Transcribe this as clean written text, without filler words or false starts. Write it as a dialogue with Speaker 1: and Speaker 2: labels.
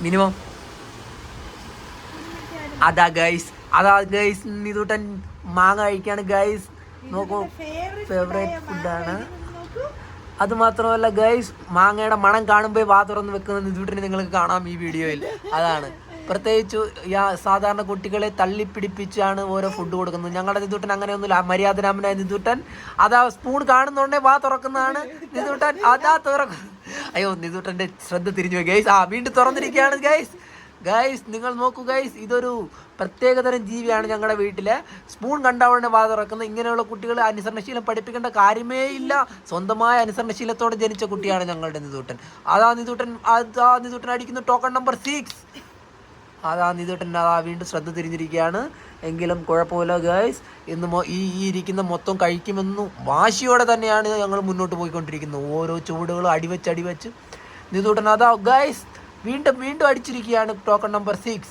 Speaker 1: Minimum. അതാ guys നിതൂട്ടൻ മാങ്ങ കഴിക്കാണ് guys. നോക്കൂ, ഫേവറേറ്റ് ഫുഡാണ്. അത് മാത്രമല്ല ഗൈസ്, മാങ്ങയുടെ മണം കാണുമ്പോൾ വാ തുറന്ന് വെക്കുന്ന നിതൂട്ടനെ നിങ്ങൾക്ക് കാണാം ഈ വീഡിയോയിൽ. അതാണ് പ്രത്യേകിച്ച് സാധാരണ കുട്ടികളെ തള്ളിപ്പിടിപ്പിച്ചാണ് ഓരോ ഫുഡ് കൊടുക്കുന്നത്. ഞങ്ങളുടെ നിതൂട്ടൻ അങ്ങനെയൊന്നുമില്ല. മര്യാദരാമനായ നിതൂട്ടൻ അതാ സ്പൂൺ കാണുന്നോണ്ടേ വാ തുറക്കുന്നതാണ് നിതൂട്ടൻ. അതാ തുറക്കുന്നു. അയ്യോ, നിതൂട്ടൻ്റെ ശ്രദ്ധ തിരിഞ്ഞു പോയി ഗൈസ്. വീണ്ടും തുറന്നിരിക്കുകയാണ് ഗൈസ് നിങ്ങൾ നോക്കൂ ഗൈസ്, ഇതൊരു പ്രത്യേകതരം ജീവിയാണ് ഞങ്ങളുടെ വീട്ടിലെ. സ്പൂൺ കണ്ടവളുടെ വാ തുറക്കുന്ന. ഇങ്ങനെയുള്ള കുട്ടികളെ അനുസരണശീലം പഠിപ്പിക്കേണ്ട കാര്യമേ ഇല്ല. സ്വന്തമായ അനുസരണശീലത്തോടെ ജനിച്ച കുട്ടിയാണ് ഞങ്ങളുടെ നിതൂട്ടൻ. അതാ നിതൂട്ടൻ അടിക്കുന്നു ടോക്കൺ നമ്പർ 6. അതാ നിതൂട്ടൻ വീണ്ടും ശ്രദ്ധ തിരിഞ്ഞിരിക്കുകയാണ്. എങ്കിലും കുഴപ്പമില്ല ഗൈസ്, ഇന്ന് ഈ ഇരിക്കുന്ന മൊത്തം കഴിക്കുമെന്നു വാശിയോടെ തന്നെയാണ് ഞങ്ങൾ മുന്നോട്ട് പോയിക്കൊണ്ടിരിക്കുന്നത്. ഓരോ ചുവടുകളും അടിവെച്ച് നിതൂട്ടൻ അതാ ഗൈസ് വീണ്ടും അടിച്ചിരിക്കുകയാണ് ടോക്കൺ നമ്പർ 6.